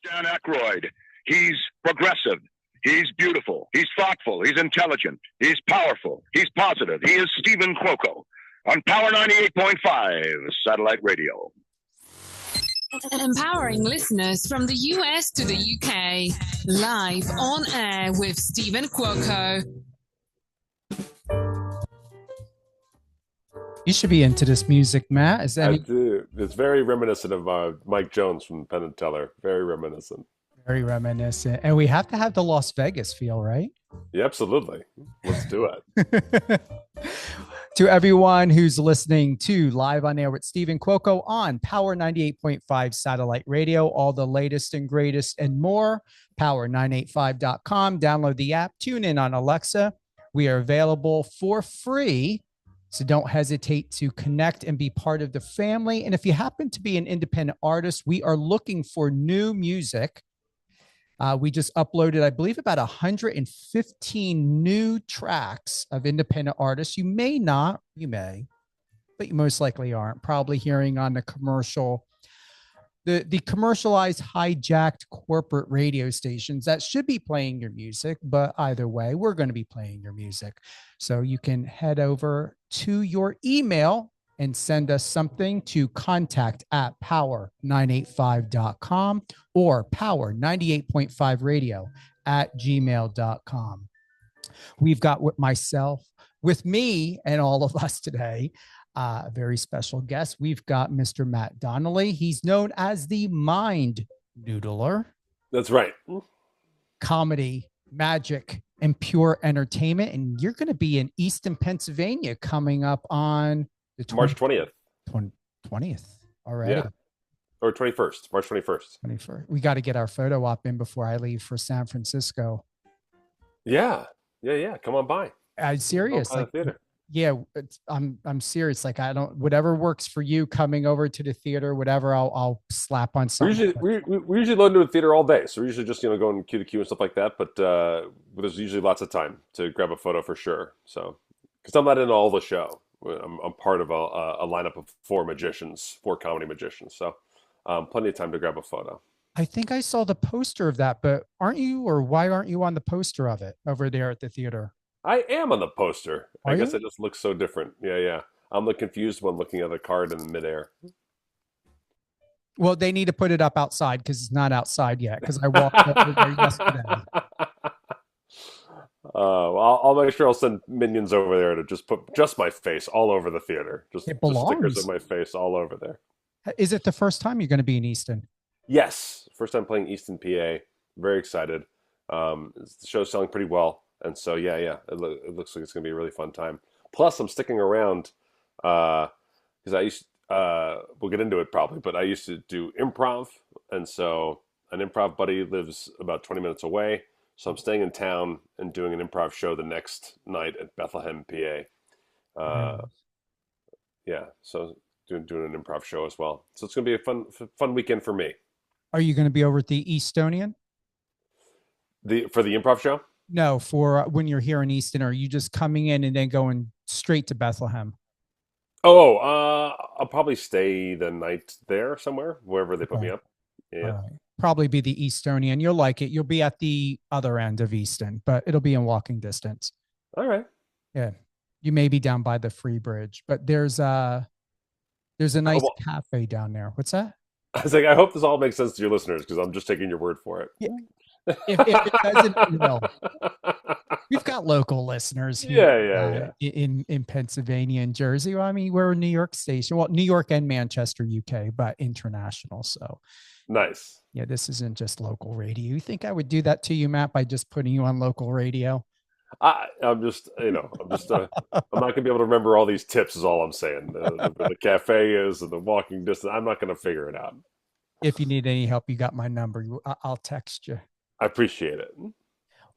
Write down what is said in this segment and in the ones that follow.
Dan Aykroyd. He's progressive. He's beautiful. He's thoughtful. He's intelligent. He's powerful. He's positive. He is Stephen Cuoco on Power 98.5 Satellite Radio. Empowering listeners from the US to the UK. Live on air with Stephen Cuoco. You should be into this music, Matt. I do. It's very reminiscent of Mike Jones from Penn Teller. Very reminiscent. Very reminiscent. And we have to have the Las Vegas feel, right? Yeah, absolutely. Let's do it. To everyone who's listening to Live on Air with Stephen Cuoco on Power 98.5 Satellite Radio, all the latest and greatest and more, power985.com. Download the app, tune in on Alexa. We are available for free, so don't hesitate to connect and be part of the family. And if you happen to be an independent artist, we are looking for new music. We just uploaded, I believe, about 115 new tracks of independent artists. You may not, you may, but you most likely aren't. Probably hearing on the commercial, the commercialized, hijacked corporate radio stations that should be playing your music. But either way, we're going to be playing your music. So you can head over to your email and send us something to contact@power985.com or power98.5radio@gmail.com. We've got with me and all of us today, a very special guest. We've got Mr. Matt Donnelly. He's known as the Mind Noodler. That's right. Comedy, magic, and pure entertainment. And you're going to be in Easton, Pennsylvania coming up on March 20th. 20th already. Yeah. Or 21st, March 21st. 21st. We got to get our photo op in before I leave for San Francisco. Yeah. Come on by. I'm serious. Like, theater. Yeah, I'm serious. Like, I don't, whatever works for you coming over to the theater, whatever, I'll slap on something. We usually load into a theater all day. So we're usually just, going queue to queue and stuff like that. But there's usually lots of time to grab a photo for sure. So, because I'm not in all the show. I'm part of a lineup of four comedy magicians. So plenty of time to grab a photo. I think I saw the poster of that, but why aren't you on the poster of it over there at the theater? I am on the poster. I guess it just looks so different. Yeah. I'm the confused one looking at the card in midair. Well, they need to put it up outside because it's not outside yet because I walked over there yesterday. I'll make sure I'll send minions over there to just put just my face all over the theater. Just stickers of my face all over there. Is it the first time you're going to be in Easton? Yes. First time playing Easton, PA. Very excited. The show's selling pretty well. And so, yeah. It looks like it's going to be a really fun time. Plus, I'm sticking around because we'll get into it probably, but I used to do improv. And so an improv buddy lives about 20 minutes away. So I'm staying in town and doing an improv show the next night at Bethlehem, PA. Yeah, so doing an improv show as well. So it's going to be a fun weekend for me. Are you going to be over at the Eastonian? For the improv show? No, for when you're here in Easton. Are you just coming in and then going straight to Bethlehem? I'll probably stay the night there somewhere, wherever they put me up. Yeah. Probably be the Eastonian. You'll like it. You'll be at the other end of Easton, but it'll be in walking distance. All right. Yeah. You may be down by the Free Bridge, but there's a nice cafe down there. What's that? I was like, I hope this all makes sense to your listeners because I'm just taking your word for it. Yeah. If it doesn't, it will. We've got local listeners here in Pennsylvania and Jersey. Well, I mean, we're a New York station. Well, New York and Manchester, UK, but international. So nice. Yeah, this isn't just local radio. You think I would do that to you, Matt, by just putting you on local radio? I'm just, I'm not going to be able to remember all these tips is all I'm saying. The cafe is and the walking distance. I'm not going to figure it out. If you need any help, you got my number. I'll text you. I appreciate it.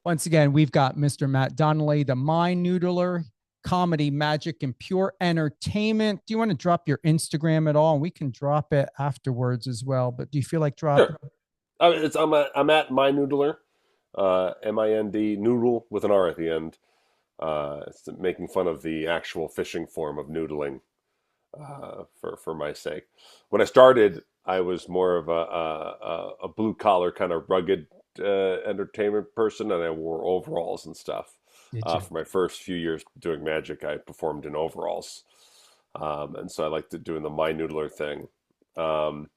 Once again, we've got Mr. Matt Donnelly, the Mind Noodler, comedy, magic, and pure entertainment. Do you want to drop your Instagram at all? And we can drop it afterwards as well. But do you feel like dropping? Sure. I'm at Mind Noodler, M-I-N-D, noodle with an R at the end. It's making fun of the actual fishing form of noodling for my sake. When I started, I was more of a blue collar kind of rugged entertainment person, and I wore overalls and stuff. Did you? For my first few years doing magic, I performed in overalls, and so I liked doing the Mind Noodler thing. And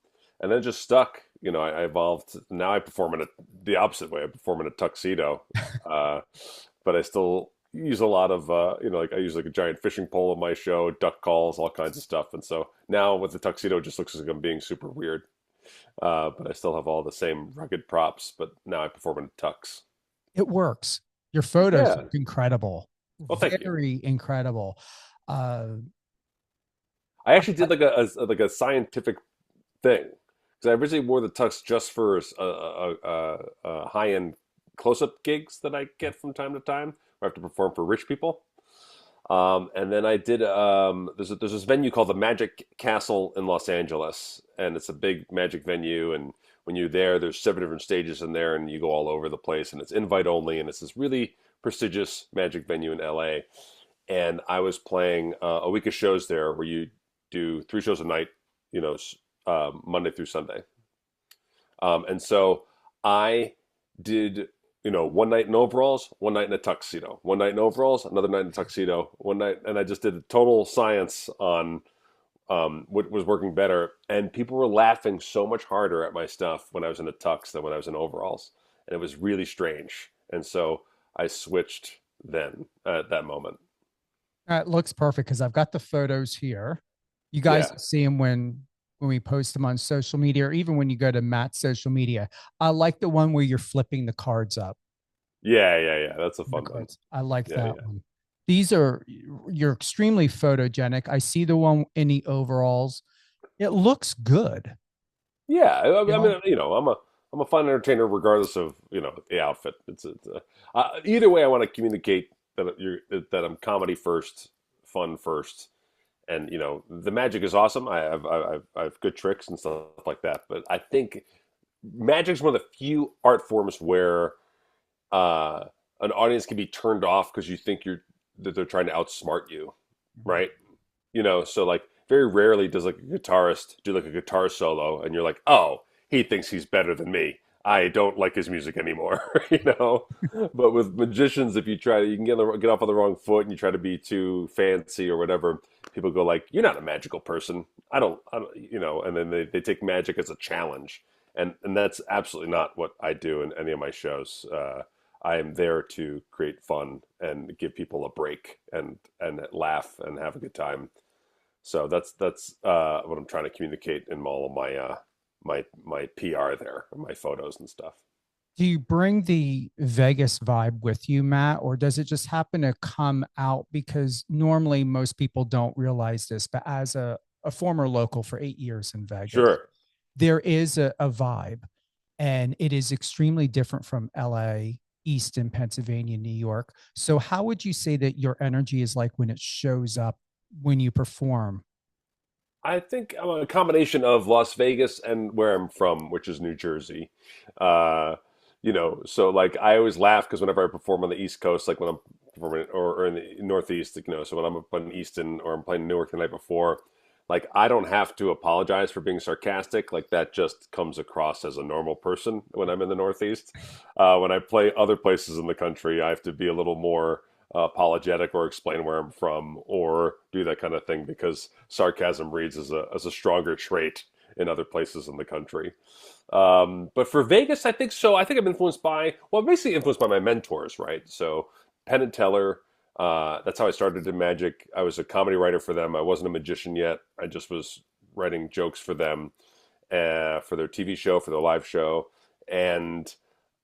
then it just stuck. I evolved. Now I perform the opposite way. I perform in a tuxedo, uh, but I still use a lot of like I use like a giant fishing pole in my show, duck calls, all kinds of stuff. And so now with the tuxedo, it just looks like I'm being super weird. But I still have all the same rugged props. But now I perform in tux. It works. Your photos Yeah. look incredible. Well, thank you. Very incredible. Uh, I actually did like a scientific thing because I originally wore the tux just for high end close up gigs that I get from time to time. Where I have to perform for rich people. And then I did. There's this venue called the Magic Castle in Los Angeles, and it's a big magic venue. And when you're there, there's 7 different stages in there, and you go all over the place. And it's invite only, and it's this really prestigious magic venue in LA. And I was playing a week of shows there, where you do 3 shows a night, Monday through Sunday. And so I did, one night in overalls, one night in a tuxedo, one night in overalls, another night in a tuxedo, one night, and I just did a total science on what was working better. And people were laughing so much harder at my stuff when I was in a tux than when I was in overalls, and it was really strange. And so I switched then at that moment. it looks perfect because I've got the photos here. You guys Yeah, see them when we post them on social media, or even when you go to Matt's social media. I like the one where you're flipping the cards up. yeah. That's a The fun one. cards. I like Yeah, that yeah. one. You're extremely photogenic. I see the one in the overalls. It looks good. Yeah, You I know, mean, I'm a fun entertainer regardless of the outfit. Either way, I want to communicate that I'm comedy first, fun first, and the magic is awesome. I have good tricks and stuff like that. But I think magic is one of the few art forms where uh, an audience can be turned off because you think that they're trying to outsmart you, right? So like very rarely does like a guitarist do like a guitar solo and you're like, oh, he thinks he's better than me. I don't like his music anymore, But with magicians, if you can get off on the wrong foot and you try to be too fancy or whatever, people go like, you're not a magical person. I don't, and then they take magic as a challenge. And that's absolutely not what I do in any of my shows. I am there to create fun and give people a break and laugh and have a good time. So that's what I'm trying to communicate in all of my PR there, my photos and stuff. do you bring the Vegas vibe with you, Matt, or does it just happen to come out? Because normally most people don't realize this, but as a former local for 8 years in Vegas, Sure. there is a vibe, and it is extremely different from LA, Easton, Pennsylvania, New York. So how would you say that your energy is like when it shows up when you perform? I think I'm a combination of Las Vegas and where I'm from, which is New Jersey. Uh, so like I always laugh because whenever I perform on the East Coast, like when I'm performing or in the Northeast, so when I'm up in Easton or I'm playing Newark the night before, like I don't have to apologize for being sarcastic. Like that just comes across as a normal person when I'm in the Northeast. When I play other places in the country, I have to be a little more apologetic or explain where I'm from or do that kind of thing because sarcasm reads as a stronger trait in other places in the country. But for Vegas, I think so. I think I'm influenced well, basically influenced by my mentors, right? So Penn and Teller, that's how I started in magic. I was a comedy writer for them. I wasn't a magician yet. I just was writing jokes for them, for their TV show, for their live show. And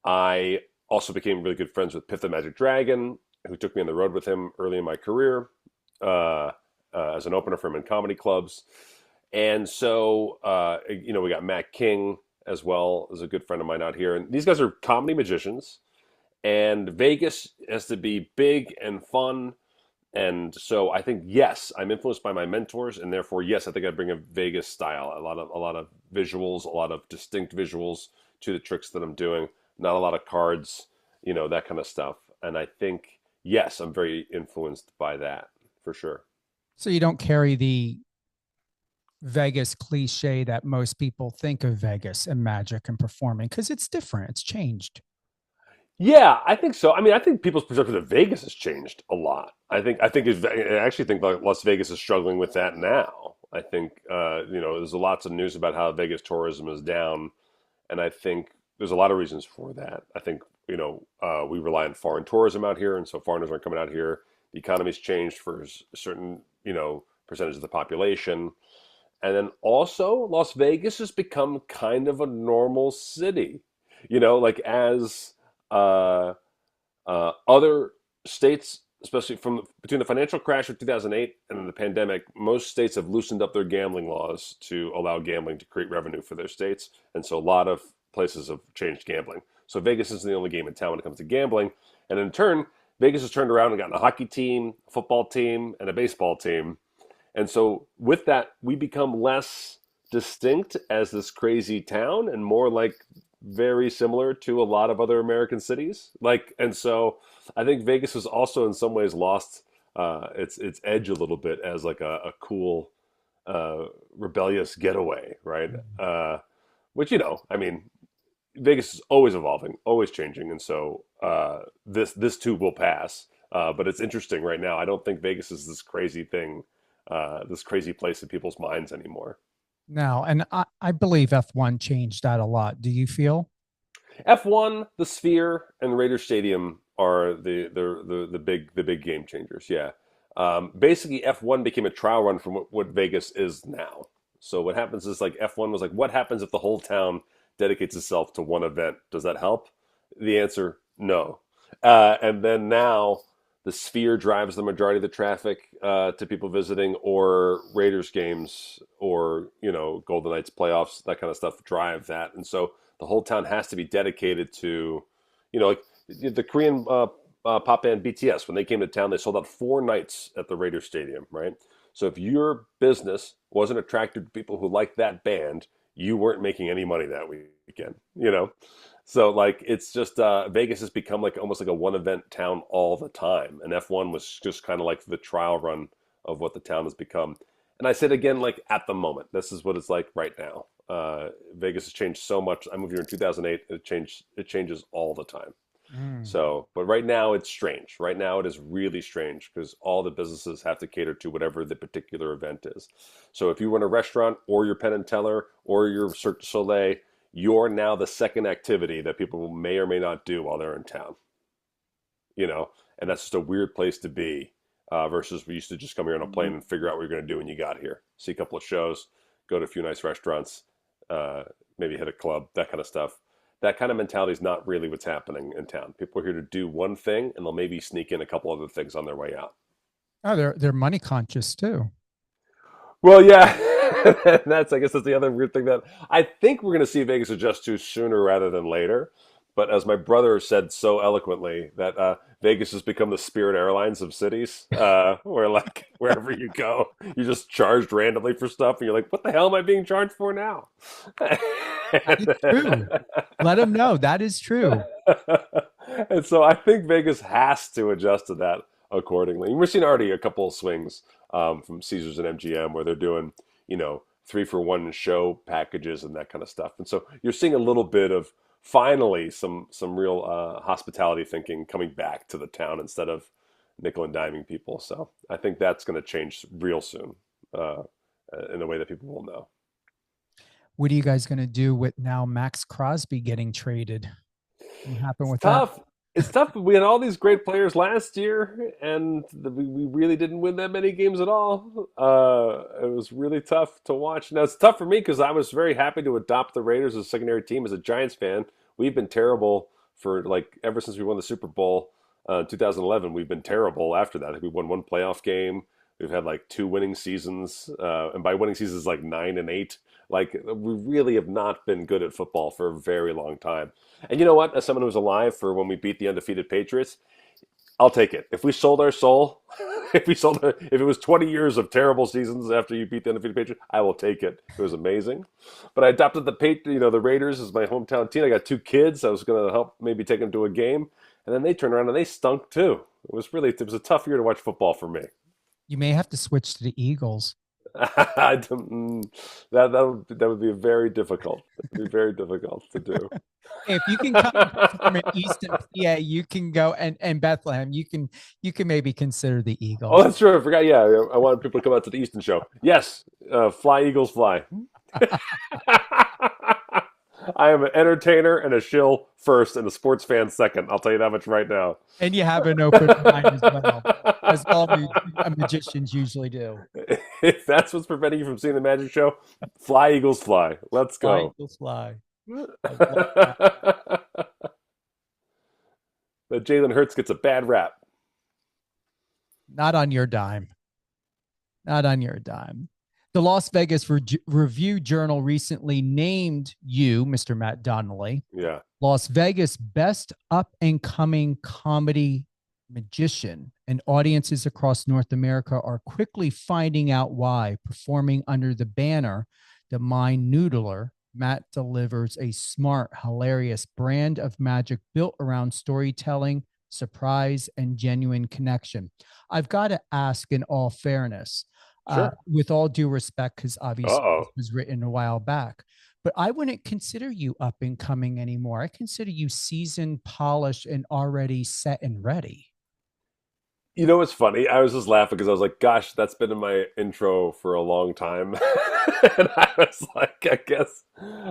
I also became really good friends with Piff the Magic Dragon, who took me on the road with him early in my career as an opener for him in comedy clubs. And so, we got Matt King as well as a good friend of mine out here. And these guys are comedy magicians. And Vegas has to be big and fun. And so I think, yes, I'm influenced by my mentors. And therefore, yes, I think I bring a Vegas style, a lot of visuals, a lot of distinct visuals to the tricks that I'm doing. Not a lot of cards, that kind of stuff. And I think, yes, I'm very influenced by that for sure. So you don't carry the Vegas cliche that most people think of Vegas and magic and performing because it's different. It's changed. Yeah, I think so. I mean, I think people's perception of Vegas has changed a lot. I actually think like Las Vegas is struggling with that now. I think there's lots of news about how Vegas tourism is down, and I think there's a lot of reasons for that. I think we rely on foreign tourism out here, and so foreigners aren't coming out here. The economy's changed for a certain percentage of the population, and then also Las Vegas has become kind of a normal city. Like as uh, other states, especially from between the financial crash of 2008 and the pandemic, most states have loosened up their gambling laws to allow gambling to create revenue for their states, and so a lot of places have changed gambling. So Vegas isn't the only game in town when it comes to gambling, and in turn, Vegas has turned around and gotten a hockey team, a football team, and a baseball team, and so with that, we become less distinct as this crazy town and more like very similar to a lot of other American cities. And so I think Vegas has also in some ways lost its edge a little bit as like a cool rebellious getaway, right? Which I mean, Vegas is always evolving, always changing, and so this too will pass. But it's interesting right now. I don't think Vegas is this crazy thing, this crazy place in people's minds anymore. Now, and I believe F1 changed that a lot. Do you feel? F1, the Sphere, and Raider Stadium are the big game changers. Yeah, basically F1 became a trial run from what Vegas is now. So what happens is like F1 was like, what happens if the whole town dedicates itself to one event? Does that help? The answer, no. And then now the Sphere drives the majority of the traffic to people visiting, or Raiders games, or Golden Knights playoffs, that kind of stuff drive that, and so the whole town has to be dedicated to, like the Korean pop band BTS. When they came to town, they sold out 4 nights at the Raiders Stadium, right? So if your business wasn't attracted to people who liked that band, you weren't making any money that weekend, So like it's just Vegas has become like almost like a one event town all the time, and F1 was just kind of like the trial run of what the town has become. And I said again, like at the moment, this is what it's like right now. Vegas has changed so much. I moved here in 2008. It changes all the time. So, but right now it's strange. Right now it is really strange because all the businesses have to cater to whatever the particular event is. So if you run a restaurant or your Penn and Teller or your Cirque du Soleil, you're now the second activity that people may or may not do while they're in town. And that's just a weird place to be versus we used to just come here on a plane and figure out what you're going to do when you got here. See a couple of shows, go to a few nice restaurants, maybe hit a club, that kind of stuff. That kind of mentality is not really what's happening in town. People are here to do one thing, and they'll maybe sneak in a couple other things on their way out. Oh, they're money conscious too. Well, yeah, I guess that's the other weird thing that I think we're going to see Vegas adjust to sooner rather than later. But as my brother said so eloquently, that Vegas has become the Spirit Airlines of cities, where like wherever you go, you're just charged randomly for stuff, and you're like, "What the hell am I being charged for now?" That is true. Let them know that is true. And so I think Vegas has to adjust to that accordingly. And we're seeing already a couple of swings from Caesars and MGM where they're doing, 3-for-1 show packages and that kind of stuff. And so you're seeing a little bit of finally some real hospitality thinking coming back to the town instead of nickel and diming people. So I think that's going to change real soon in a way that people will know. What are you guys going to do with now Max Crosby getting traded? What happened with Tough. that? It's tough. We had all these great players last year, and we really didn't win that many games at all. It was really tough to watch. Now, it's tough for me because I was very happy to adopt the Raiders as a secondary team as a Giants fan. We've been terrible for, like, ever since we won the Super Bowl in 2011. We've been terrible after that. We won one playoff game. We've had, like, 2 winning seasons. And by winning seasons, like 9 and 8. Like, we really have not been good at football for a very long time. And you know what? As someone who was alive for when we beat the undefeated Patriots, I'll take it. If we sold our soul, if it was 20 years of terrible seasons after you beat the undefeated Patriots, I will take it. It was amazing. But I adopted the Raiders as my hometown team. I got 2 kids. I was going to help maybe take them to a game. And then they turned around and they stunk too. It was a tough year to watch football for me. You may have to switch to the Eagles. That would be very difficult. It would be very difficult to do. If you can come from an Easton, PA, you can go and Bethlehem. You can maybe consider the Oh, Eagles. that's true. I forgot. Yeah, I wanted people to come out to the Easton show. Yes, fly Eagles fly. I am an entertainer and a shill first, and a sports fan second. I'll tell you that much right now. And you have an open mind as all magicians usually do. If that's what's preventing you from seeing the magic show, fly Eagles fly. Let's Fly, go. Eagles fly. But Jalen Hurts gets a bad rap. Not on your dime. Not on your dime. The Las Vegas Review Journal recently named you, Mr. Matt Donnelly, Yeah. Las Vegas best up-and-coming comedy magician, and audiences across North America are quickly finding out why. Performing under the banner, the Mind Noodler, Matt delivers a smart, hilarious brand of magic built around storytelling, surprise, and genuine connection. I've got to ask, in all fairness, Sure. with all due respect, because obviously Uh-oh. it was written a while back, but I wouldn't consider you up and coming anymore. I consider you seasoned, polished, and already set and ready. You know what's funny? I was just laughing because I was like, gosh, that's been in my intro for a long time. And I was like, I guess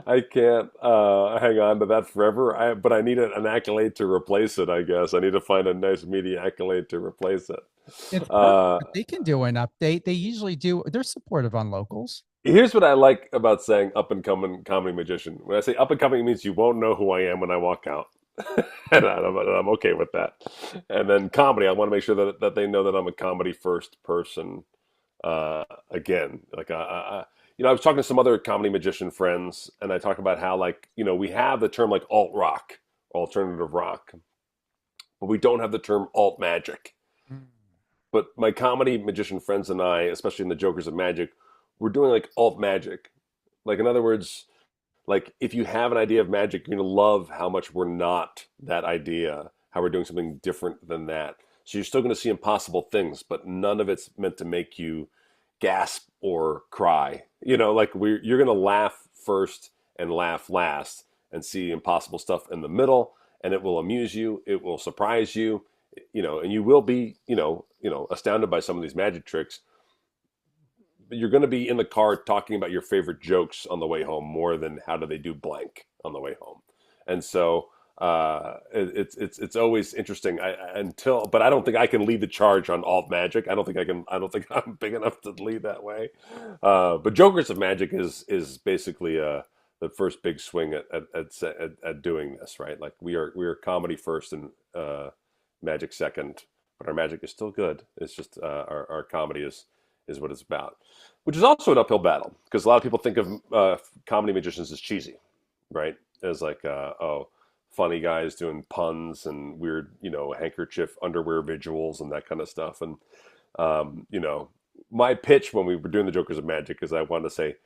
I can't hang on to that forever. But I need an accolade to replace it, I guess. I need to find a nice media accolade to replace it. They can do an update. They usually do. They're supportive on locals. Here's what I like about saying up and coming comedy magician. When I say up and coming, it means you won't know who I am when I walk out. And I'm okay with that. And then comedy, I want to make sure that they know that I'm a comedy first person. Again, like I was talking to some other comedy magician friends, and I talk about how, like, we have the term like alt rock, alternative rock, but we don't have the term alt magic. But my comedy magician friends and I, especially in the Jokers of Magic, we're doing like alt magic. Like, in other words, like, if you have an idea of magic, you're going to love how much we're not that idea, how we're doing something different than that. So you're still going to see impossible things, but none of it's meant to make you gasp or cry. Like, you're going to laugh first and laugh last and see impossible stuff in the middle, and it will amuse you. It will surprise you, and you will be, astounded by some of these magic tricks. You're going to be in the car talking about your favorite jokes on the way home more than how do they do blank on the way home. And so it's always interesting but I don't think I can lead the charge on alt magic. I don't think I'm big enough to lead that way. But Jokers of Magic is basically the first big swing at doing this, right? Like, we are comedy first and magic second, but our magic is still good. It's just our comedy is what it's about, which is also an uphill battle because a lot of people think of comedy magicians as cheesy, right? As like, funny guys doing puns and weird, handkerchief underwear visuals and that kind of stuff. And, my pitch when we were doing the Jokers of Magic is I wanted to say,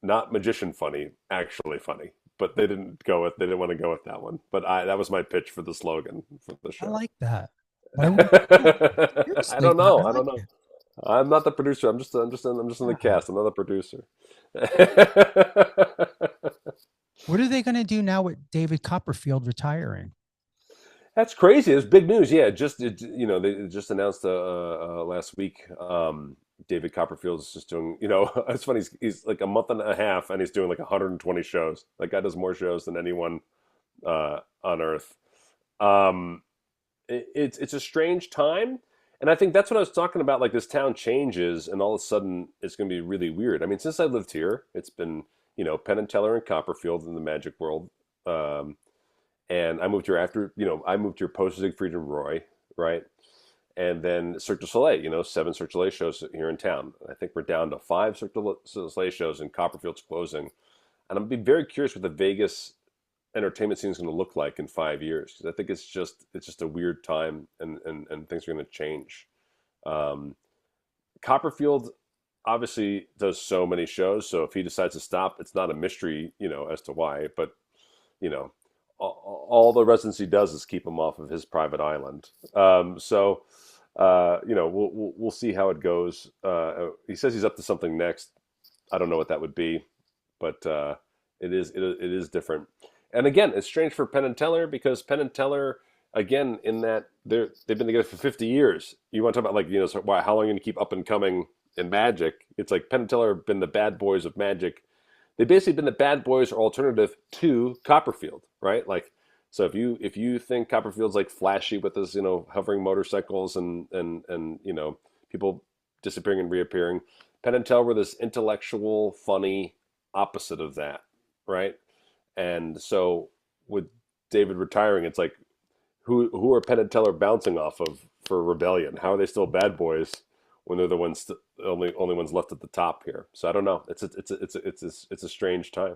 not magician funny, actually funny. But they didn't want to go with that one. But that was my pitch for the slogan for the show. I like that. I don't know. I'm not the producer. I'm just in the cast. I'm not the producer. What are they going to do now with David Copperfield retiring? That's crazy. It's big news. Yeah, they just announced last week. David Copperfield's just doing. It's funny. He's like a month and a half, and he's doing like 120 shows. That guy does more shows than anyone on Earth. It's a strange time. And I think that's what I was talking about. Like, this town changes, and all of a sudden, it's going to be really weird. I mean, since I lived here, it's been, Penn and Teller and Copperfield in the magic world. And I moved here after, I moved here post Siegfried and Roy, right? And then Cirque du Soleil, 7 Cirque du Soleil shows here in town. I think we're down to 5 Cirque du Soleil shows, and Copperfield's closing. And I'm be very curious what the Vegas entertainment scene is going to look like in 5 years, because I think it's just a weird time, and things are going to change. Copperfield obviously does so many shows, so if he decides to stop, it's not a mystery, as to why. But all the residency does is keep him off of his private island. So we'll see how it goes. He says he's up to something next. I don't know what that would be, but it is different. And again, it's strange for Penn and Teller because Penn and Teller, again, in that they've been together for 50 years. You want to talk about how long you're going to keep up and coming in Magic? It's like Penn and Teller have been the bad boys of Magic. They've basically been the bad boys or alternative to Copperfield, right? Like, so if you think Copperfield's like flashy with his hovering motorcycles and people disappearing and reappearing, Penn and Teller were this intellectual, funny opposite of that, right? And so with David retiring, it's like who are Penn and Teller bouncing off of for Rebellion? How are they still bad boys when they're the ones only ones left at the top here? So I don't know. It's a strange time.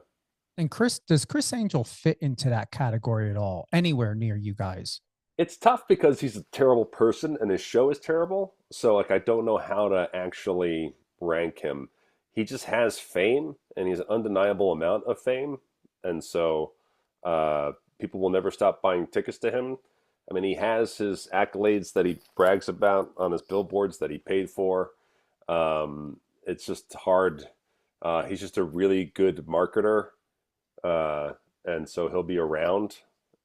And does Chris Angel fit into that category at all? Anywhere near you guys? It's tough because he's a terrible person and his show is terrible. So like I don't know how to actually rank him. He just has fame and he's an undeniable amount of fame. And so people will never stop buying tickets to him. I mean, he has his accolades that he brags about on his billboards that he paid for. It's just hard. He's just a really good marketer. And so he'll be around.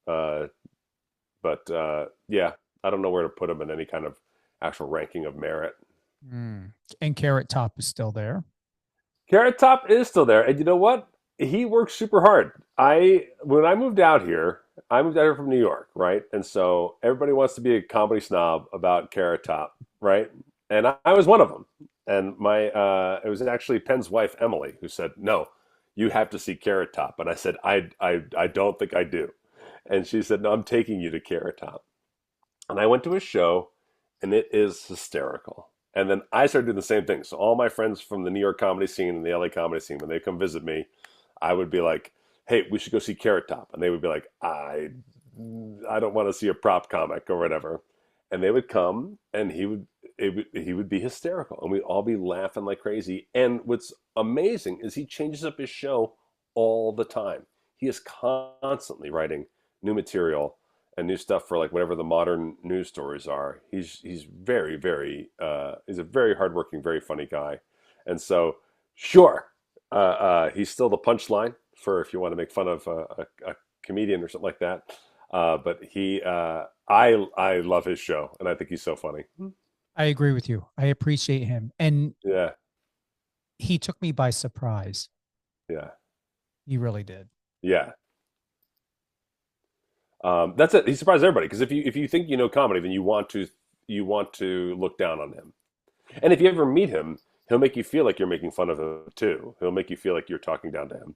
Yeah, I don't know where to put him in any kind of actual ranking of merit. And Carrot Top is still there. Carrot Top is still there. And you know what? He works super hard. When I moved out here from New York, right? And so everybody wants to be a comedy snob about Carrot Top, right? And I was one of them. And it was actually Penn's wife, Emily, who said, no, you have to see Carrot Top. And I said, I don't think I do. And she said, no, I'm taking you to Carrot Top. And I went to a show and it is hysterical. And then I started doing the same thing. So all my friends from the New York comedy scene and the LA comedy scene, when they come visit me, I would be like, hey, we should go see Carrot Top. And they would be like, I don't want to see a prop comic or whatever. And they would come and he would be hysterical and we'd all be laughing like crazy. And what's amazing is he changes up his show all the time. He is constantly writing new material and new stuff for like whatever the modern news stories are. He's very, very he's a very hardworking, very funny guy. And so sure, he's still the punchline for if you want to make fun of a comedian or something like that. But I love his show and I think he's so funny. I agree with you. I appreciate him. And yeah, he took me by surprise. Yeah, he really did. Yeah. That's it. He surprised everybody because if you think you know comedy, then you want to look down on him. And if you ever meet him, he'll make you feel like you're making fun of him too. He'll make you feel like you're talking down to him.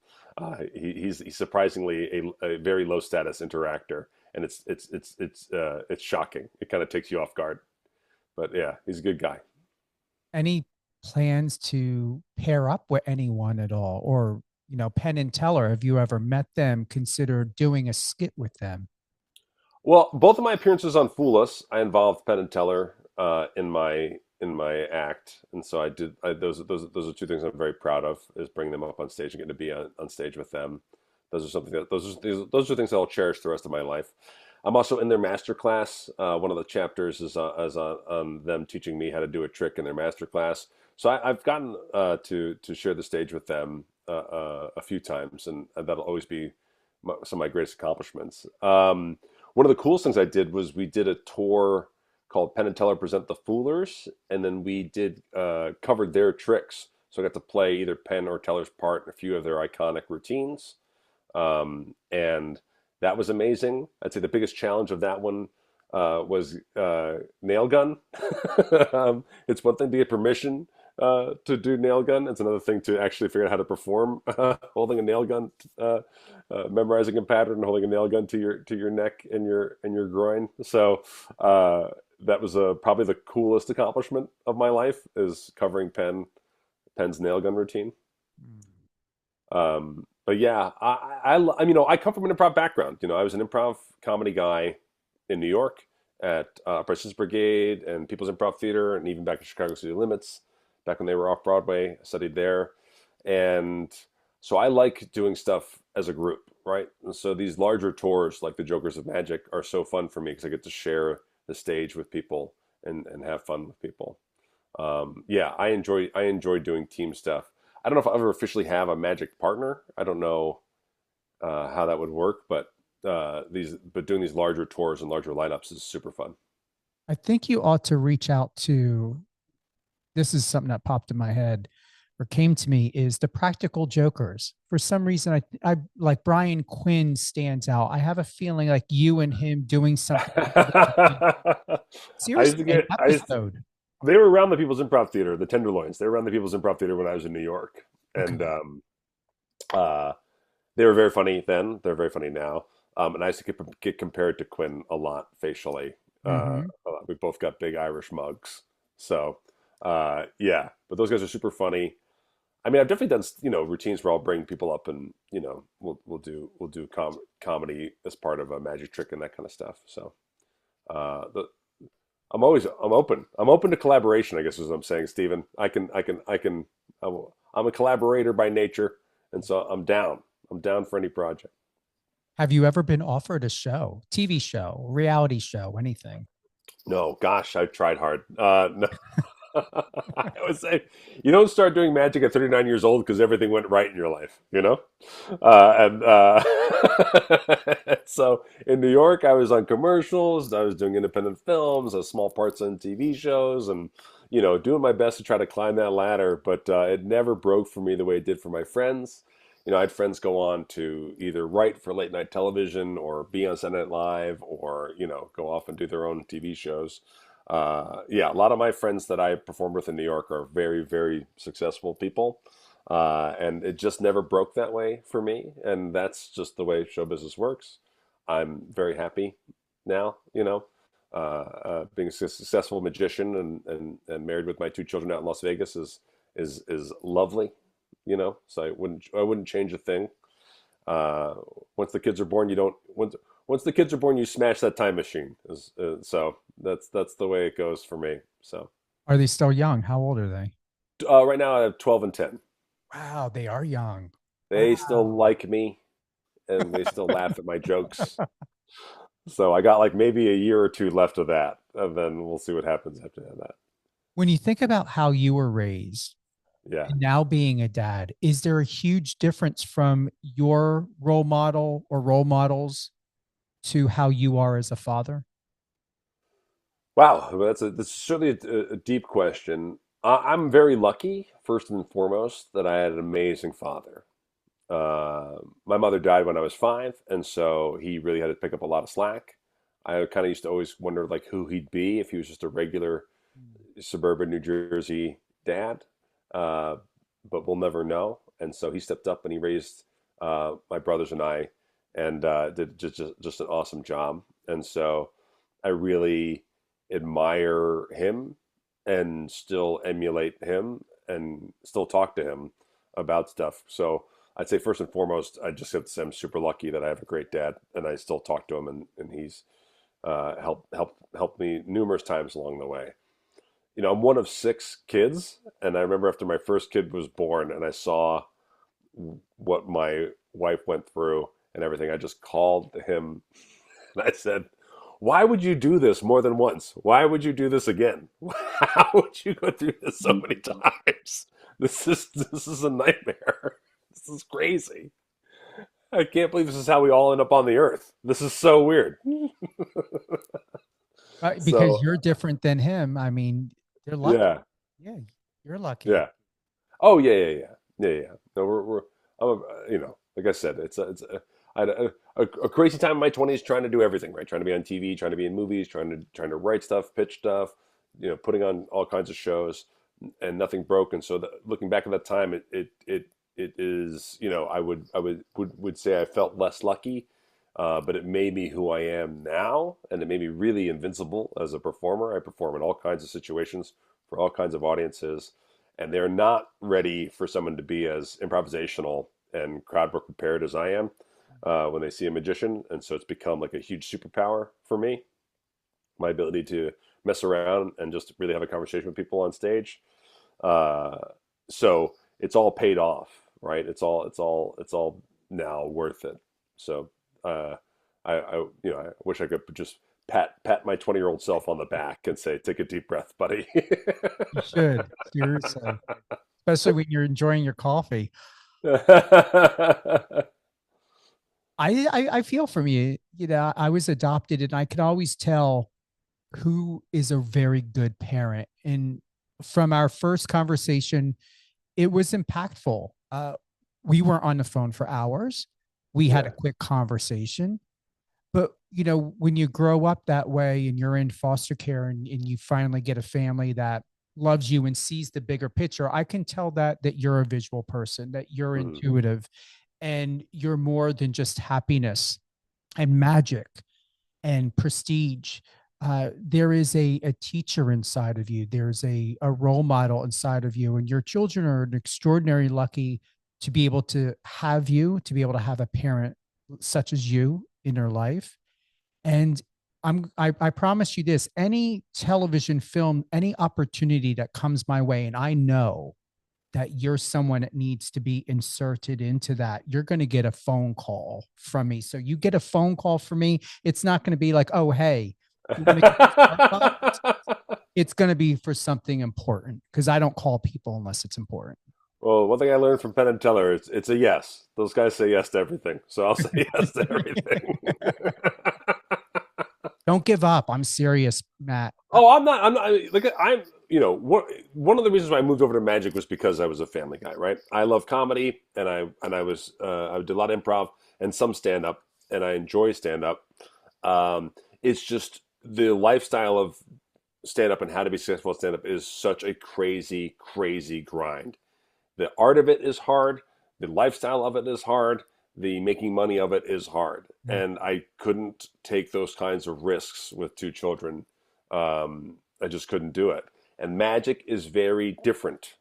He's surprisingly a very low status interactor, and it's shocking. It kind of takes you off guard. But yeah, he's a good guy. Any plans to pair up with anyone at all, or Penn and Teller? Have you ever met them? Consider doing a skit with them? Well, both of my appearances on Fool Us, I involved Penn and Teller in my act, and so I did. Those are two things I'm very proud of: is bringing them up on stage and getting to be on stage with them. Those are things I'll cherish the rest of my life. I'm also in their master class. One of the chapters is on them teaching me how to do a trick in their master class. So I've gotten to share the stage with them a few times, and that'll always be some of my greatest accomplishments. One of the coolest things I did was we did a tour called Penn and Teller Present the Foolers, and then we covered their tricks. So I got to play either Penn or Teller's part in a few of their iconic routines, and that was amazing. I'd say the biggest challenge of that one was nail gun. It's one thing to get permission to do nail gun. It's another thing to actually figure out how to perform holding a nail gun, memorizing a pattern, and holding a nail gun to your neck and your groin. So that was probably the coolest accomplishment of my life, is covering Penn's nail gun routine. But yeah, I come from an improv background. I was an improv comedy guy in New York at Price's Brigade and People's Improv Theater, and even back in Chicago City Limits, back when they were off Broadway. I studied there, and so I like doing stuff as a group, right? And so these larger tours, like the Jokers of Magic, are so fun for me because I get to share the stage with people and have fun with people. Yeah, I enjoy doing team stuff. I don't know if I'll ever officially have a magic partner. I don't know how that would work, but doing these larger tours and larger lineups is super fun. I think you ought to reach out to, this is something that popped in my head or came to me, is the Practical Jokers. For some reason, I like Brian Quinn stands out. I have a feeling like you and him doing something. I used to Seriously, an get I used to, episode. they were around the People's Improv Theater, the Tenderloins. They were around the People's Improv Theater when I was in New York, and Okay. uh, they were very funny then. They're very funny now. And I used to get compared to Quinn a lot facially. Mm-hmm. We both got big Irish mugs, so yeah. But those guys are super funny. I mean, I've definitely done routines where I'll bring people up and we'll do comedy as part of a magic trick and that kind of stuff. So the I'm open to collaboration, I guess is what I'm saying, Stephen. I'm a collaborator by nature, and so I'm down for any project. Have you ever been offered a show, TV show, reality show, anything? No, gosh, I tried hard. No. I always say you don't start doing magic at 39 years old because everything went right in your life, you know? And so in New York, I was on commercials, I was doing independent films, small parts on TV shows, and, doing my best to try to climb that ladder. But it never broke for me the way it did for my friends. I had friends go on to either write for late night television or be on Saturday Night Live or, go off and do their own TV shows. Yeah, a lot of my friends that I performed with in New York are very, very successful people. And it just never broke that way for me. And that's just the way show business works. I'm very happy now, being a successful magician and married with my two children out in Las Vegas is lovely, so I wouldn't change a thing. Uh, once the kids are born, you don't, once the kids are born, you smash that time machine. So that's the way it goes for me. So Are they still young? How old are they? right now I have 12 and 10. Wow, they are young. They still Wow. like me and they still laugh at my jokes. So I got like maybe a year or two left of that, and then we'll see what happens after that. When you think about how you were raised Yeah. and now being a dad, is there a huge difference from your role model or role models to how you are as a father? Wow, well, that's certainly a deep question. I'm very lucky, first and foremost, that I had an amazing father. My mother died when I was 5, and so he really had to pick up a lot of slack. I kind of used to always wonder like who he'd be if he was just a regular suburban New Jersey dad, uh, but we'll never know. And so he stepped up and he raised my brothers and I, and did just an awesome job. And so I really admire him and still emulate him and still talk to him about stuff. So I'd say first and foremost, I just have to say I'm super lucky that I have a great dad, and I still talk to him, and he's helped me numerous times along the way. I'm one of 6 kids, and I remember after my first kid was born, and I saw what my wife went through and everything. I just called him and I said, "Why would you do this more than once? Why would you do this again? How would you go through this so many times? This is a nightmare. This is crazy. I can't believe this is how we all end up on the earth. This is so weird." Because So you're different than him. I mean, you're lucky. yeah, Yeah, you're lucky. yeah. Oh yeah, yeah, yeah, yeah, yeah. No, like I said, I had a crazy time in my 20s trying to do everything right, trying to be on TV, trying to be in movies, trying to write stuff, pitch stuff, putting on all kinds of shows, and nothing broke. And so looking back at that time, it is, I would say I felt less lucky, but it made me who I am now, and it made me really invincible as a performer. I perform in all kinds of situations for all kinds of audiences, and they're not ready for someone to be as improvisational and crowd work prepared as I am when they see a magician. And so it's become like a huge superpower for me, my ability to mess around and just really have a conversation with people on stage. Uh, so it's all paid off, right? It's all now worth it. So I wish I could just pat my 20-year-old self on the back and say, "Take a deep breath, buddy." You should, seriously, especially when you're enjoying your coffee. I feel from you. You know, I was adopted, and I can always tell who is a very good parent. And from our first conversation, it was impactful. We weren't on the phone for hours. We had a quick conversation. But, you know, when you grow up that way and you're in foster care and you finally get a family that loves you and sees the bigger picture, I can tell that you're a visual person, that you're intuitive, and you're more than just happiness and magic and prestige. There is a teacher inside of you. There's a role model inside of you, and your children are an extraordinary lucky to be able to have you, to be able to have a parent such as you in their life. And I promise you this: any television, film, any opportunity that comes my way, and I know that you're someone that needs to be inserted into that, you're going to get a phone call from me. So you get a phone call from me. It's not going to be like, oh, hey, it's going to be for something important, because I don't call people unless it's important. Well, one thing I learned from Penn and Teller, it's a yes. Those guys say yes to everything, so I'll say yes to everything. Don't give up. I'm serious, Matt. Oh, I'm not. I'm. You know, one of the reasons why I moved over to Magic was because I was a Family Guy, right? I love comedy, and I did a lot of improv and some stand up, and I enjoy stand up. It's just the lifestyle of stand up and how to be successful at stand up is such a crazy, crazy grind. The art of it is hard. The lifestyle of it is hard. The making money of it is hard. And I couldn't take those kinds of risks with two children. I just couldn't do it. And Magic is very different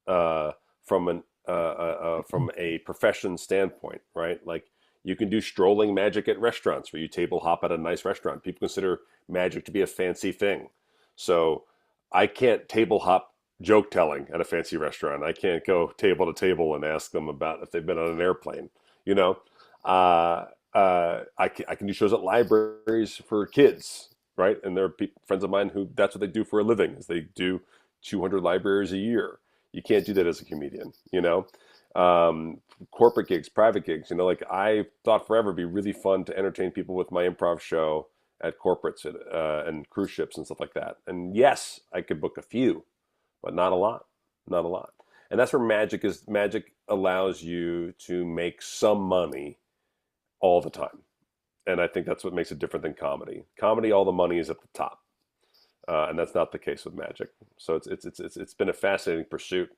from a profession standpoint, right? Like, you can do strolling magic at restaurants where you table hop at a nice restaurant. People consider magic to be a fancy thing. So I can't table hop joke telling at a fancy restaurant. I can't go table to table and ask them about if they've been on an airplane. You know, I can do shows at libraries for kids, right? And there are friends of mine who that's what they do for a living, is they do 200 libraries a year. You can't do that as a comedian, you know. Corporate gigs, private gigs, you know, like I thought forever it'd be really fun to entertain people with my improv show at corporates and cruise ships and stuff like that. And yes, I could book a few, but not a lot. And that's where Magic is. Magic allows you to make some money all the time. And I think that's what makes it different than comedy. Comedy, all the money is at the top. And that's not the case with Magic. So it's been a fascinating pursuit,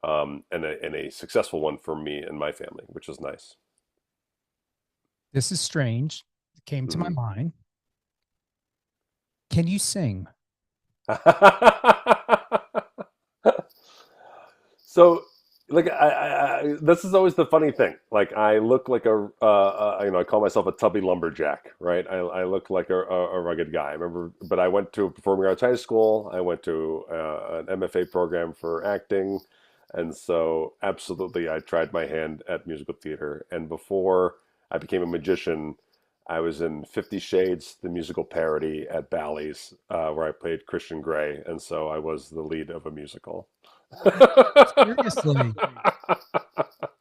and a successful one for me and my family, which is nice. This is strange. It came to my mind. Can you sing? So, like, I this is always the funny thing. Like, I look like I call myself a tubby lumberjack, right? I look like a rugged guy. I remember, but I went to a performing arts high school. I went to an MFA program for acting. And so, absolutely, I tried my hand at musical theater. And before I became a magician, I was in 50 Shades, the musical parody at Bally's, where I played Christian Grey. And so I was the lead of a musical. Seriously,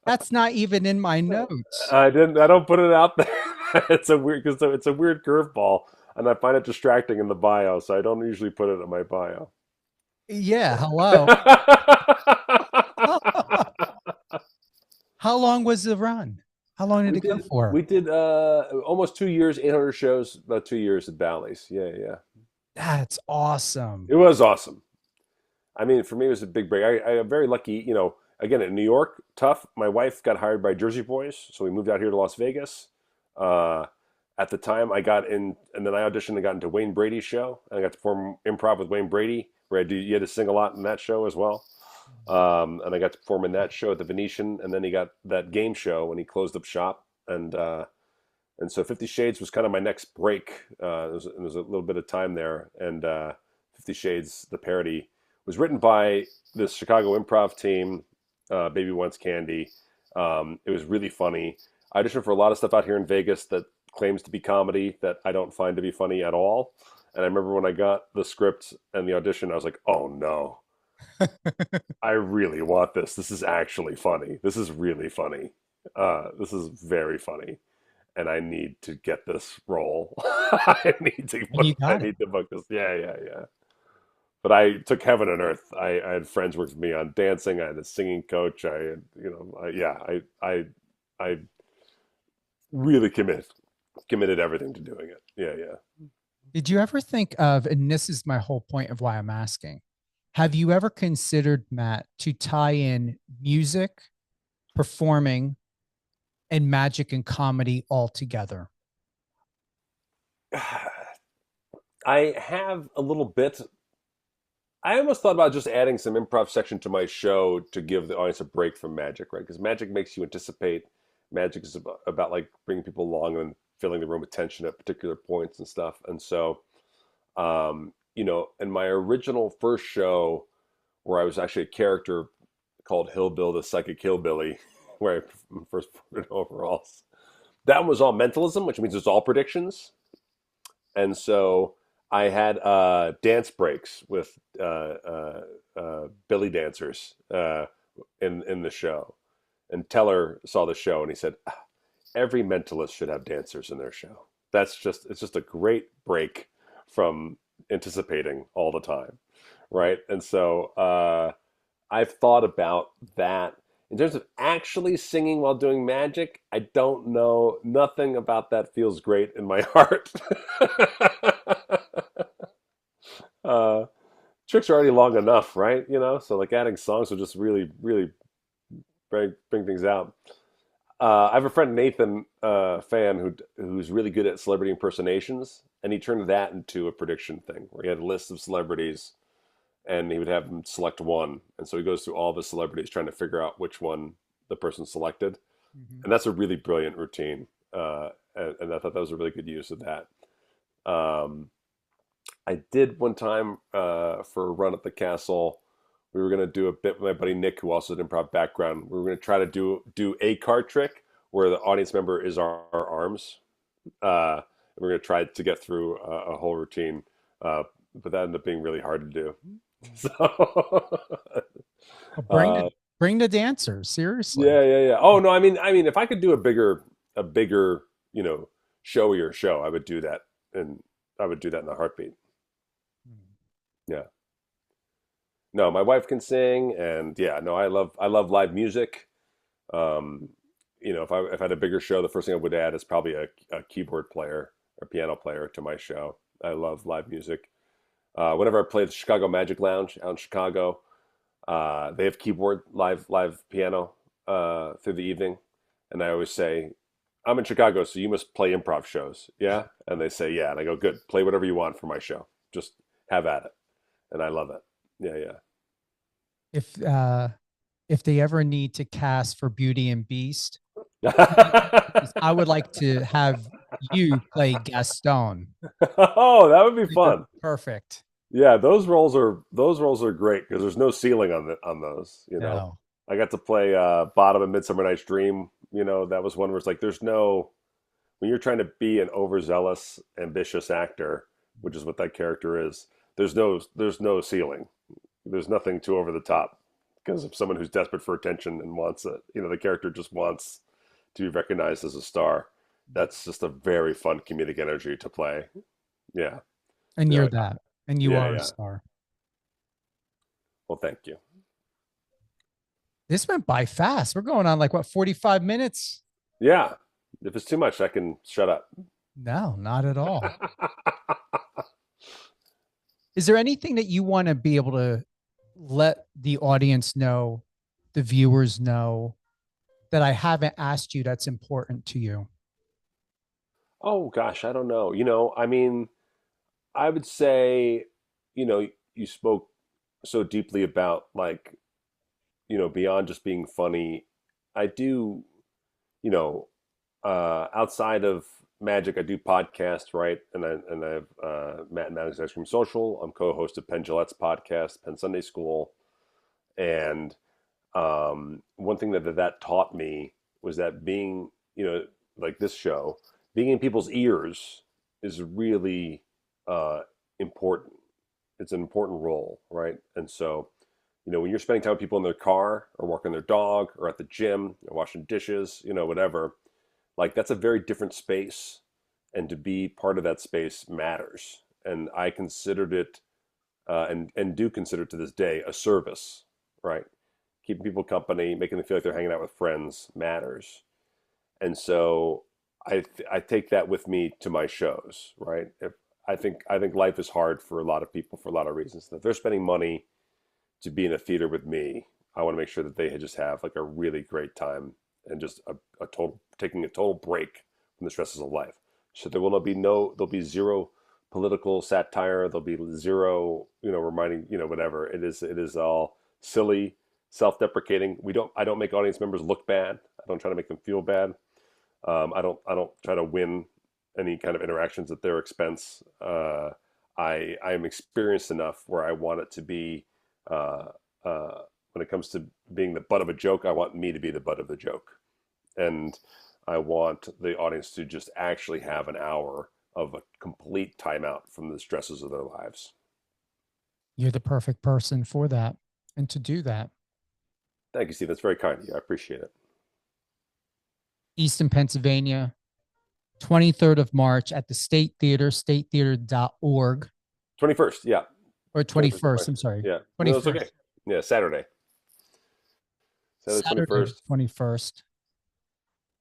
that's not even in my notes. I don't put it out there. It's a weird curveball, and I find it distracting in the bio, so I don't usually put it in my bio. Yeah, hello. How long was the run? How long did it go for? We did almost 2 years, 800 shows, about 2 years at Bally's. Yeah. That's awesome. It was awesome. I mean, for me, it was a big break. I am very lucky, you know, again, in New York, tough. My wife got hired by Jersey Boys, so we moved out here to Las Vegas. At the time, I got in, and then I auditioned and got into Wayne Brady's show. And I got to perform improv with Wayne Brady, where you had to sing a lot in that show as well. And I got to perform in that show at the Venetian, and then he got that game show when he closed up shop. And so 50 Shades was kind of my next break. There was a little bit of time there, and 50 Shades, the parody, was written by this Chicago improv team, Baby Wants Candy. It was really funny. I auditioned for a lot of stuff out here in Vegas that claims to be comedy that I don't find to be funny at all. And I remember when I got the script and the audition, I was like, oh no, I really want this. This is actually funny. This is really funny. This is very funny. And I need to get this role. And you I got it. need to book this. Yeah, yeah, yeah. But I took heaven and earth. I had friends work with me on dancing. I had a singing coach. I had, yeah, I really committed everything to doing it. Yeah, yeah. Did you ever think of, and this is my whole point of why I'm asking, have you ever considered, Matt, to tie in music, performing, and magic and comedy all together? I have a little bit. I almost thought about just adding some improv section to my show to give the audience a break from magic, right? Because magic makes you anticipate. Magic is about like bringing people along and filling the room with tension at particular points and stuff. And so, in my original first show, where I was actually a character called Hillbill the Psychic Hillbilly, where I first put in overalls, that one was all mentalism, which means it's all predictions. And so I had dance breaks with Billy dancers in the show. And Teller saw the show and he said, "Ah, every mentalist should have dancers in their show. It's just a great break from anticipating all the time, right?" And so I've thought about that. In terms of actually singing while doing magic, I don't know. Nothing about that feels great in my heart. uh, Tricks are already long enough, right? So like adding songs will just really, really bring things out. I have a friend, Nathan, fan, who's really good at celebrity impersonations, and he turned that into a prediction thing where he had a list of celebrities and he would have them select one. And so he goes through all the celebrities trying to figure out which one the person selected. Mhm. And that's a really brilliant routine. And I thought that was a really good use of that. Um, I did one time for a run at the castle. We were going to do a bit with my buddy Nick, who also had improv background. We were going to try to do a card trick where the audience member is our arms. We're going to try to get through a whole routine, but that ended up being really hard to do. So, Well, uh, bring the dancers, seriously. yeah, yeah, yeah. Oh no, I mean, if I could do a bigger, showier show, I would do that, and I would do that in a heartbeat. Yeah. No, my wife can sing, and yeah, no, I love live music. Um, if I had a bigger show, the first thing I would add is probably a keyboard player or piano player to my show. I love live music. Whenever I play the Chicago Magic Lounge out in Chicago, they have keyboard live piano through the evening, and I always say, "I'm in Chicago, so you must play improv shows." Yeah, and they say, "Yeah," and I go, "Good, play whatever you want for my show. Just have at it," and I love it. Yeah, yeah. If if they ever need to cast for Beauty and Beast, I would like to have you play Gaston. Oh, that would be You're fun. perfect. Yeah, those roles are great because there's no ceiling on those. No. I got to play Bottom in Midsummer Night's Dream. That was one where it's like there's no when you're trying to be an overzealous, ambitious actor, which is what that character is. There's no ceiling. There's nothing too over the top because of someone who's desperate for attention and wants it. The character just wants to be recognized as a star. That's just a very fun comedic energy to play. Yeah, And yeah, you're that. And you yeah, are a yeah. star. Well, thank you. This went by fast. We're going on like what, 45 minutes? Yeah, if it's too much, I can shut up. No, not at all. Is there anything that you want to be able to let the audience know, the viewers know, that I haven't asked you that's important to you? Oh gosh, I don't know. I mean, I would say, you spoke so deeply about like, beyond just being funny. I do, you know, outside of magic, I do podcasts, right? And I have Matt and Matt's Ice Cream Social. I'm co-host of Penn Jillette's podcast, Penn Sunday School, and one thing that taught me was that being, like this show, being in people's ears is really important. It's an important role, right? And so, when you're spending time with people in their car or walking their dog or at the gym or washing dishes, whatever, like that's a very different space. And to be part of that space matters. And I considered it, and do consider it to this day, a service, right? Keeping people company, making them feel like they're hanging out with friends matters. And so I take that with me to my shows, right? I think life is hard for a lot of people for a lot of reasons. If they're spending money to be in a theater with me, I want to make sure that they just have like a really great time and just taking a total break from the stresses of life. So there'll be zero political satire. There'll be zero, reminding, whatever. It is all silly, self-deprecating. I don't make audience members look bad. I don't try to make them feel bad. I don't try to win any kind of interactions at their expense. I am experienced enough where I want it to be, when it comes to being the butt of a joke, I want me to be the butt of the joke. And I want the audience to just actually have an hour of a complete timeout from the stresses of their lives. You're the perfect person for that and to do that. Thank you, Steve. That's very kind of you. I appreciate it. Easton, Pennsylvania, 23rd of March at the State Theater, statetheater.org. 21st, yeah. Or 21st, I'm sorry. Yeah. 21st. No, it's okay. Yeah, Saturday. Saturday 21st.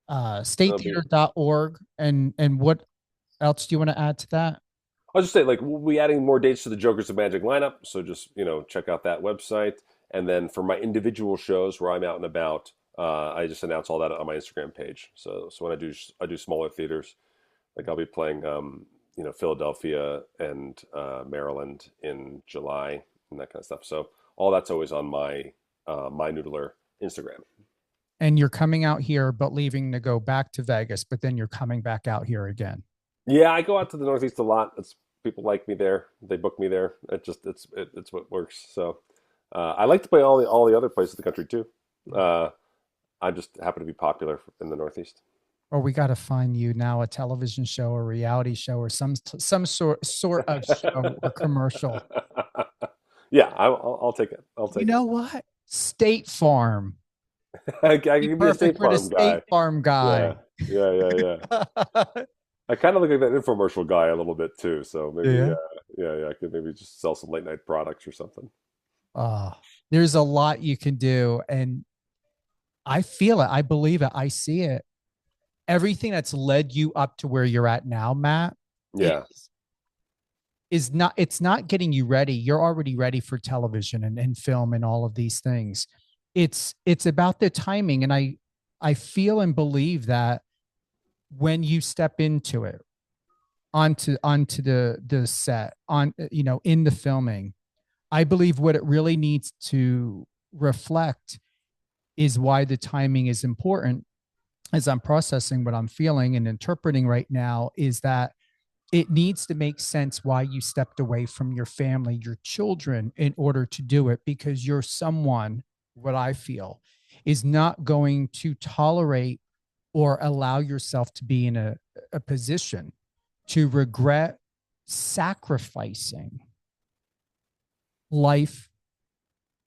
Statetheater.org. And what else do you want to add to that? I'll just say, like, we'll be adding more dates to the Jokers of Magic lineup. So just, check out that website. And then for my individual shows where I'm out and about, I just announce all that on my Instagram page. So when I do smaller theaters, like I'll be playing, Philadelphia and Maryland in July and that kind of stuff. So all that's always on my Mind Noodler Instagram. And you're coming out here, but leaving to go back to Vegas, but then you're coming back out here again. Yeah, I go out to the Northeast a lot. People like me there. They book me there. It's what works. So I like to play all the other places in the country too. I just happen to be popular in the Northeast. Or we got to find you now a television show, a reality show, or some sort of show or commercial. Yeah, I'll take it. I'll take it. You know what? State Farm. I can be a State Farm guy. Yeah. I kind of look like that infomercial guy a little bit too. So maybe, I could maybe just sell some late night products or something. There's a lot you can do, and I feel it. I believe it. I see it. Everything that's led you up to where you're at now, Matt. Yeah. It's not getting you ready. You're already ready for television and film and all of these things. It's about the timing. And I feel and believe that when you step into it, onto the set, in the filming, I believe what it really needs to reflect is why the timing is important. As I'm processing what I'm feeling and interpreting right now, is that it needs to make sense why you stepped away from your family, your children, in order to do it, because you're someone, what I feel, is not going to tolerate or allow yourself to be in a position to regret sacrificing life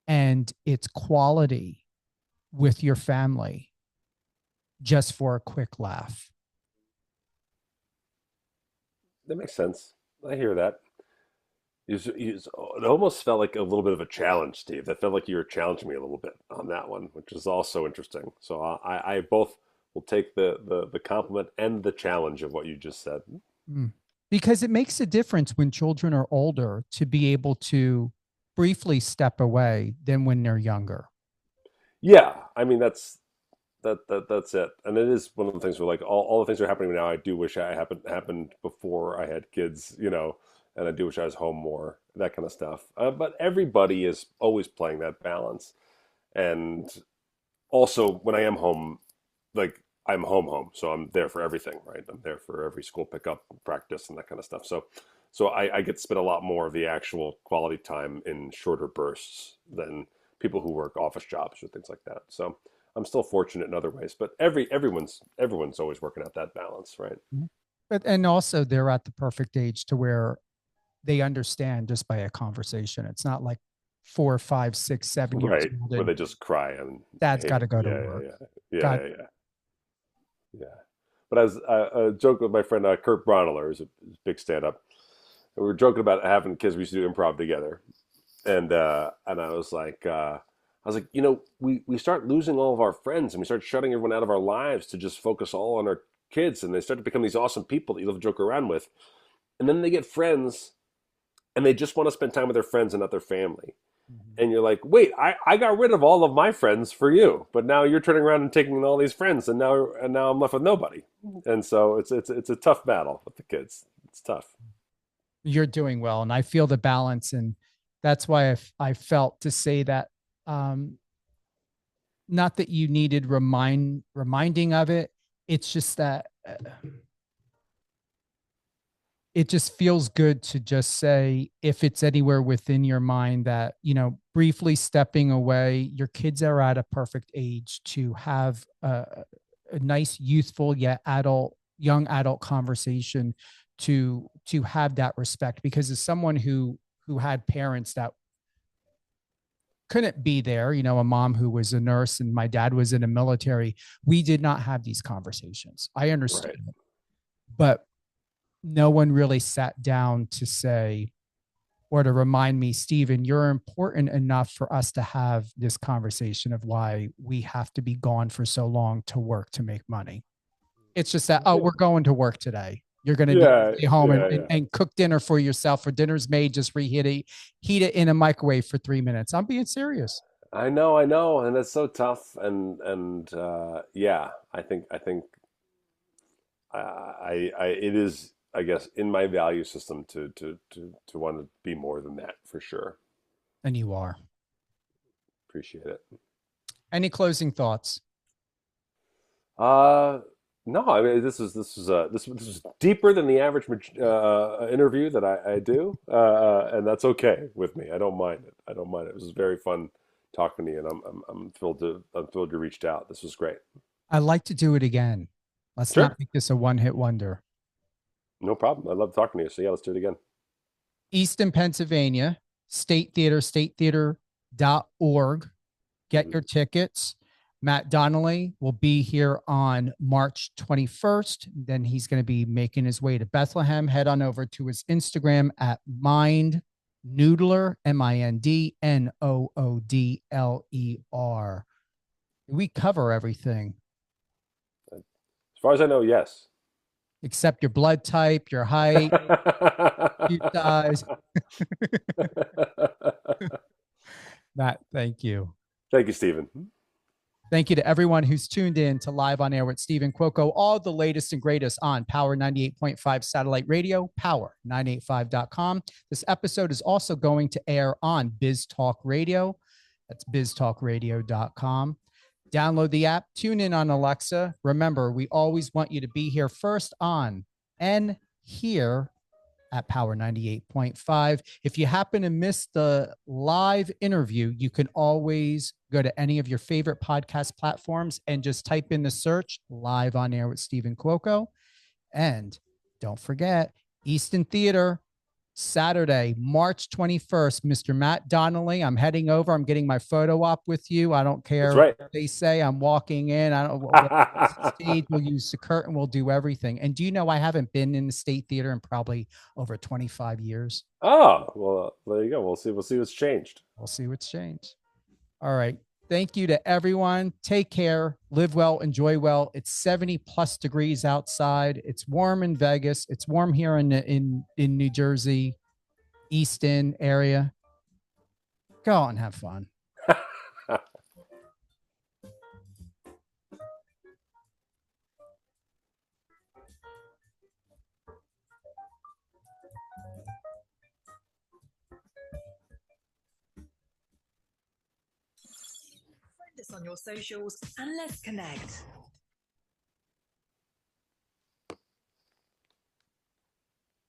and its quality with your family just for a quick laugh. That makes sense. I hear that. It almost felt like a little bit of a challenge, Steve. That felt like you were challenging me a little bit on that one, which is also interesting. So I both will take the compliment and the challenge of what you just said. Because it makes a difference when children are older to be able to briefly step away than when they're younger. Yeah, I mean that's it, and it is one of the things where, like, all the things that are happening now, I do wish I happened before I had kids, and I do wish I was home more, that kind of stuff. But everybody is always playing that balance, and also when I am home, like I'm home, so I'm there for everything, right? I'm there for every school pickup, practice, and that kind of stuff. So I get to spend a lot more of the actual quality time in shorter bursts than people who work office jobs or things like that. So I'm still fortunate in other ways, but everyone's always working out that balance, right? And also they're at the perfect age to where they understand just by a conversation. It's not like 4, 5, 6, 7 years Right, old. where they just cry and Dad's got to go to yeah, work. yeah. But as I joke with my friend Kurt Bronneler, who's a big stand-up, and we were joking about having kids. We used to do improv together, and I was like, we start losing all of our friends, and we start shutting everyone out of our lives to just focus all on our kids, and they start to become these awesome people that you love to joke around with, and then they get friends, and they just want to spend time with their friends and not their family. And you're like, wait, I got rid of all of my friends for you, but now you're turning around and taking all these friends, and now I'm left with nobody. And so it's a tough battle with the kids. It's tough. You're doing well, and I feel the balance, and that's why I felt to say that. Not that you needed reminding of it. It's just that it just feels good to just say, if it's anywhere within your mind, that, briefly stepping away, your kids are at a perfect age to have a nice, youthful yet young adult conversation, to have that respect. Because as someone who had parents that couldn't be there, a mom who was a nurse and my dad was in the military, we did not have these conversations. I understood Right. it, but no one really sat down to say, or to remind me, Stephen, you're important enough for us to have this conversation of why we have to be gone for so long to work to make money. It's just that, we're going to work today. You're going to stay home and cook dinner for yourself, or dinner's made, just heat it in a microwave for 3 minutes. I'm being serious. I know. And it's so tough. And I think it is, I guess, in my value system to want to be more than that, for sure. And you are. Appreciate it. Any closing thoughts? No, I mean, this was deeper than the average interview that I do, and that's okay with me. I don't mind it. It was very fun talking to you, and I'm thrilled you reached out. This was great. I'd like to do it again. Let's not make this a one-hit wonder. No problem. I love talking to you. So yeah, let's do it again. Easton, Pennsylvania, State Theater, statetheater.org. Get your tickets. Matt Donnelly will be here on March 21st. Then he's going to be making his way to Bethlehem. Head on over to his Instagram at Mind Noodler, MindNoodler. We cover everything. As far as I know, yes. Except your blood type, your height, your size. Matt, thank you. Thank you, Stephen. Thank you to everyone who's tuned in to Live on Air with Stephen Cuoco. All the latest and greatest on Power 98.5 satellite radio, power985.com. This episode is also going to air on Biz Talk Radio. That's biztalkradio.com. Download the app, tune in on Alexa. Remember, we always want you to be here first on and here at Power 98.5. If you happen to miss the live interview, you can always go to any of your favorite podcast platforms and just type in the search Live on Air with Stephen Cuoco. And don't forget, Easton Theater, Saturday, March 21st, Mr. Matt Donnelly. I'm heading over. I'm getting my photo op with you. I don't care what they say. I'm walking in. I don't know. Stage. We'll use the curtain. We'll do everything. And do you know I haven't been in the State Theater in probably over 25 years? Oh, well, there you go. We'll see what's changed. We'll see what's changed. All right. Thank you to everyone. Take care. Live well. Enjoy well. It's 70 plus degrees outside. It's warm in Vegas. It's warm here in New Jersey, Easton area. Go out and have fun. On your socials and let's connect.